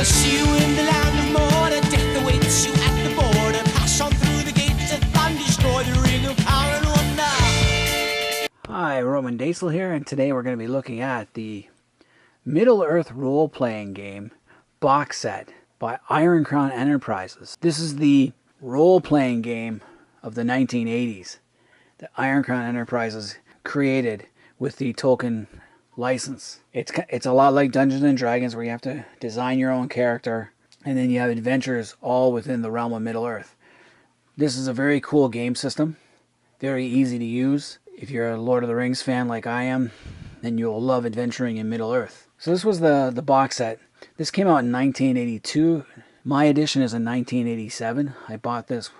I'll see you in the land of Mordor. Death awaits you at the border. Pass on through the gates of fun, destroy the ring of power and wonder. Hi, Roman Daisel here, and today we're going to be looking at the Middle-earth role-playing game box set by Iron Crown Enterprises. This is the role-playing game of the 1980s that Iron Crown Enterprises created with the Tolkien license. It's a lot like Dungeons and Dragons, where you have to design your own character, and then you have adventures all within the realm of Middle-earth. This is a very cool game system, very easy to use. If you're a Lord of the Rings fan like I am, then you'll love adventuring in Middle-earth. So this was the box set. This came out in 1982. My edition is in 1987. I bought this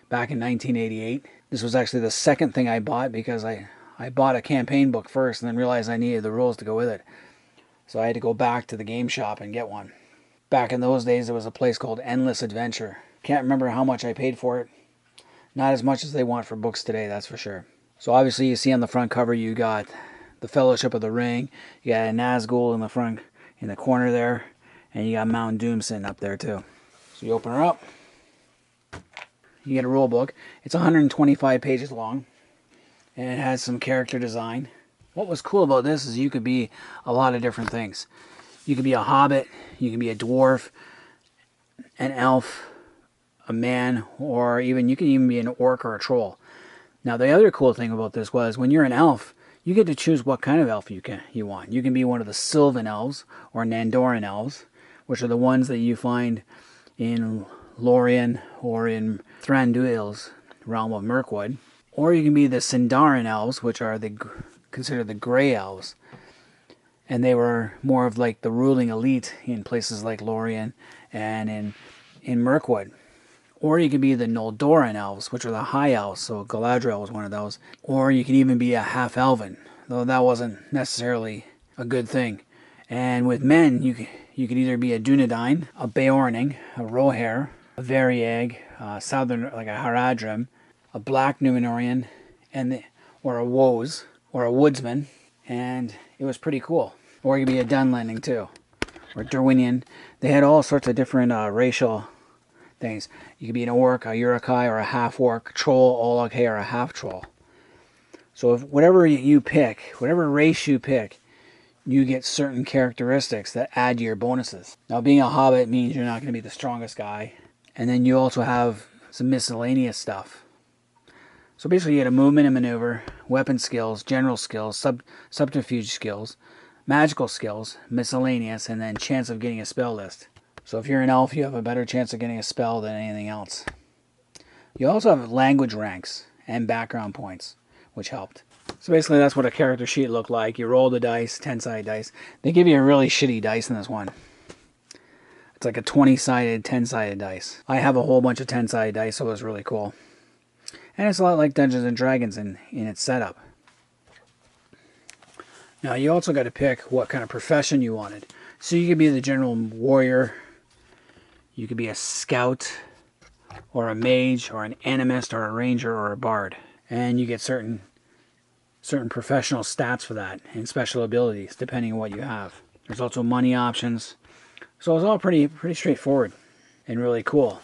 back in 1988. This was actually the second thing I bought, because I bought a campaign book first and then realized I needed the rules to go with it. So I had to go back to the game shop and get one. Back in those days, there was a place called Endless Adventure. Can't remember how much I paid for it. Not as much as they want for books today, that's for sure. So obviously you see on the front cover you got the Fellowship of the Ring. You got a Nazgul in the front, in the corner there. And you got Mount Doom sitting up there too. So you open her up. You get a rule book. It's 125 pages long. And it has some character design. What was cool about this is you could be a lot of different things. You could be a hobbit, you can be a dwarf, an elf, a man, or you can even be an orc or a troll. Now the other cool thing about this was, when you're an elf, you get to choose what kind of elf you want. You can be one of the Sylvan elves or Nandoran elves, which are the ones that you find in Lorien or in Thranduil's realm of Mirkwood. Or you can be the Sindarin elves, which are considered the Grey elves. And they were more of like the ruling elite in places like Lorien and in Mirkwood. Or you could be the Noldoran elves, which are the high elves, so Galadriel was one of those. Or you could even be a half-elven, though that wasn't necessarily a good thing. And with men, you could either be a Dunedain, a Beorning, a Rohair, a Variag, Southern, like a Haradrim, a Black Númenorian, or a Woz, or a Woodsman, and it was pretty cool. Or you could be a Dunlending too, or Derwinian. They had all sorts of different racial things. You could be an orc, a Uruk-hai, or a half-orc, troll, Olog-hai, or a half-troll. So if whatever you pick, whatever race you pick, you get certain characteristics that add to your bonuses. Now, being a hobbit means you're not going to be the strongest guy. And then you also have some miscellaneous stuff. So basically you get a movement and maneuver, weapon skills, general skills, subterfuge skills, magical skills, miscellaneous, and then chance of getting a spell list. So if you're an elf, you have a better chance of getting a spell than anything else. You also have language ranks and background points, which helped. So basically that's what a character sheet looked like. You roll the dice, 10-sided dice. They give you a really shitty dice in this one. It's like a 20-sided, 10-sided dice. I have a whole bunch of 10-sided dice, so it was really cool. And it's a lot like Dungeons and Dragons in its setup. Now you also got to pick what kind of profession you wanted. So you could be the general warrior, you could be a scout, or a mage, or an animist, or a ranger, or a bard. And you get certain professional stats for that, and special abilities, depending on what you have. There's also money options. So it's all pretty straightforward and really cool.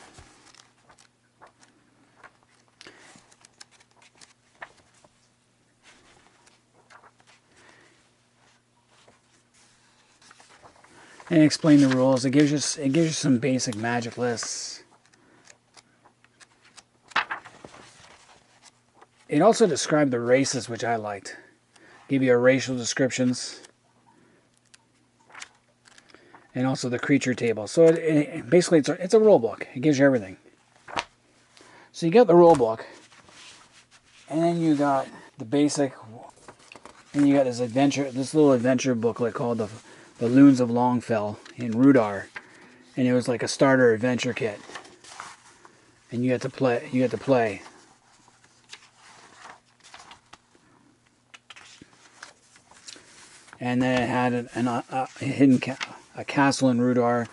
And explain the rules. It gives you some basic magic lists. It also described the races, which I liked. Give you racial descriptions. And also the creature table. So basically it's a rule book. It gives you everything. So you got the rule book. And then you got the basic. And you got this little adventure booklet called the Loons of Longfell in Rudar, and it was like a starter adventure kit. And you had to play. And then it had a castle in Rudar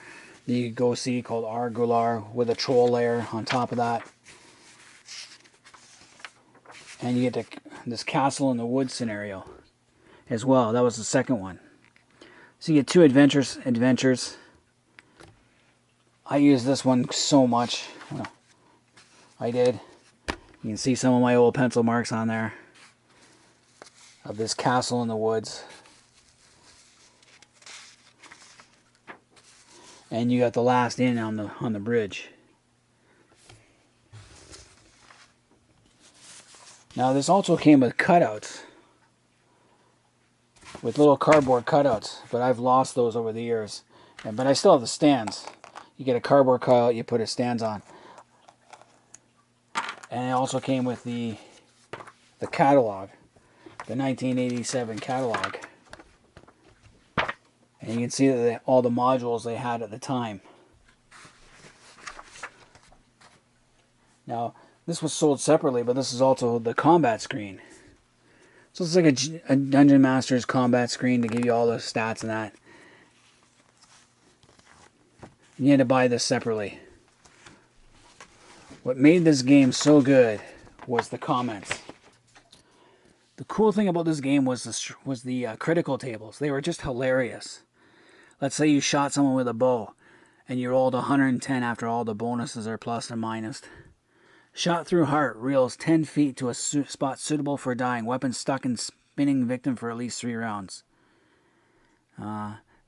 that you could go see called Argular, with a troll lair on top of that. And you get this castle in the woods scenario as well. That was the second one. So you get two adventures. I use this one so much. I did. You can see some of my old pencil marks on there of this castle in the woods. And you got the last in on the bridge. Now this also came with cutouts, with little cardboard cutouts, but I've lost those over the years. But I still have the stands. You get a cardboard cutout, you put a stands on. And it also came with the catalog, the 1987 catalog. And you can see that all the modules they had at the time. Now, this was sold separately, but this is also the combat screen. So it's like a Dungeon Master's combat screen to give you all the stats and that. You had to buy this separately. What made this game so good was the comments. The cool thing about this game was the critical tables. They were just hilarious. Let's say you shot someone with a bow and you rolled 110 after all the bonuses are plus and minus. Shot through heart, reels 10 feet to a spot suitable for dying. Weapon stuck in spinning victim for at least 3 rounds.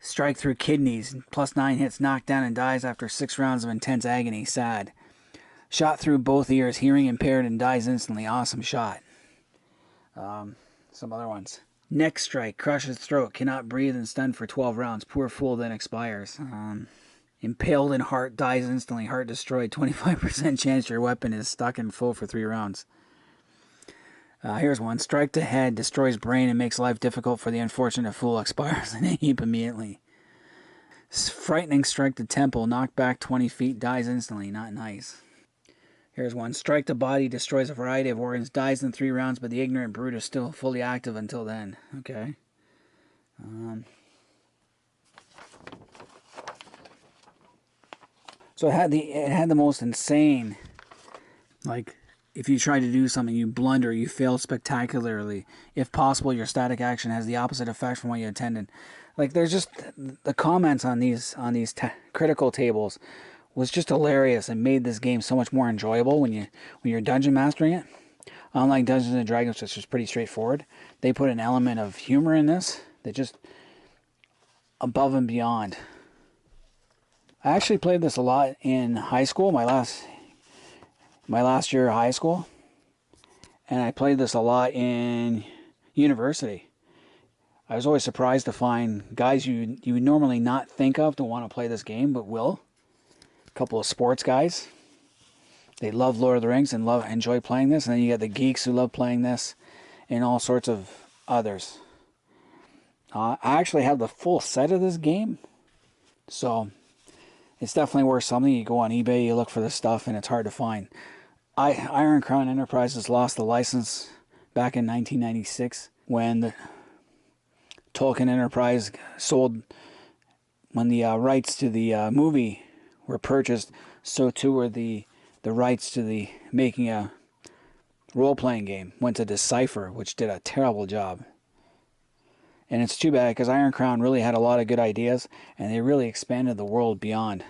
Strike through kidneys, plus 9 hits, knocked down and dies after 6 rounds of intense agony. Sad. Shot through both ears, hearing impaired and dies instantly. Awesome shot. Some other ones. Neck strike, crushes throat, cannot breathe and stunned for 12 rounds. Poor fool then expires. Impaled in heart, dies instantly. Heart destroyed. 25% chance your weapon is stuck in full for 3 rounds. Here's one. Strike to head, destroys brain and makes life difficult for the unfortunate fool. Expires in a heap immediately. Frightening strike to temple, knocked back 20 feet, dies instantly. Not nice. Here's one. Strike to body, destroys a variety of organs, dies in 3 rounds, but the ignorant brute is still fully active until then. Okay. So it had the most insane, like, if you try to do something, you blunder, you fail spectacularly. If possible, your static action has the opposite effect from what you intended. Like, there's just the comments on these critical tables was just hilarious and made this game so much more enjoyable when you're dungeon mastering it. Unlike Dungeons and Dragons, which was pretty straightforward, they put an element of humor in this that just above and beyond. I actually played this a lot in high school, my last year of high school, and I played this a lot in university. I was always surprised to find guys you would normally not think of to want to play this game, but will. A couple of sports guys. They love Lord of the Rings and enjoy playing this. And then you got the geeks who love playing this and all sorts of others. I actually have the full set of this game. So it's definitely worth something. You go on eBay, you look for this stuff, and it's hard to find. Iron Crown Enterprises lost the license back in 1996 when the Tolkien Enterprise sold, when the rights to the movie were purchased, so too were the rights to the making a role-playing game. Went to Decipher, which did a terrible job. And it's too bad because Iron Crown really had a lot of good ideas and they really expanded the world beyond.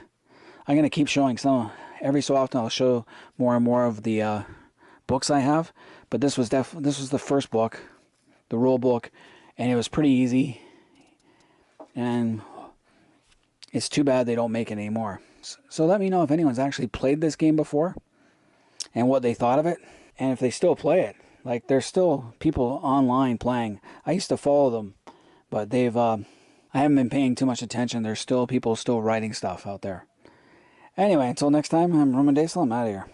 I'm going to keep showing some. Every so often I'll show more and more of the books I have. But this was the first book, the rule book, and it was pretty easy. And it's too bad they don't make it anymore. So let me know if anyone's actually played this game before and what they thought of it, and if they still play it. Like, there's still people online playing. I used to follow them, but I haven't been paying too much attention. There's still people writing stuff out there. Anyway, until next time, I'm Roman Daisel. I'm out of here.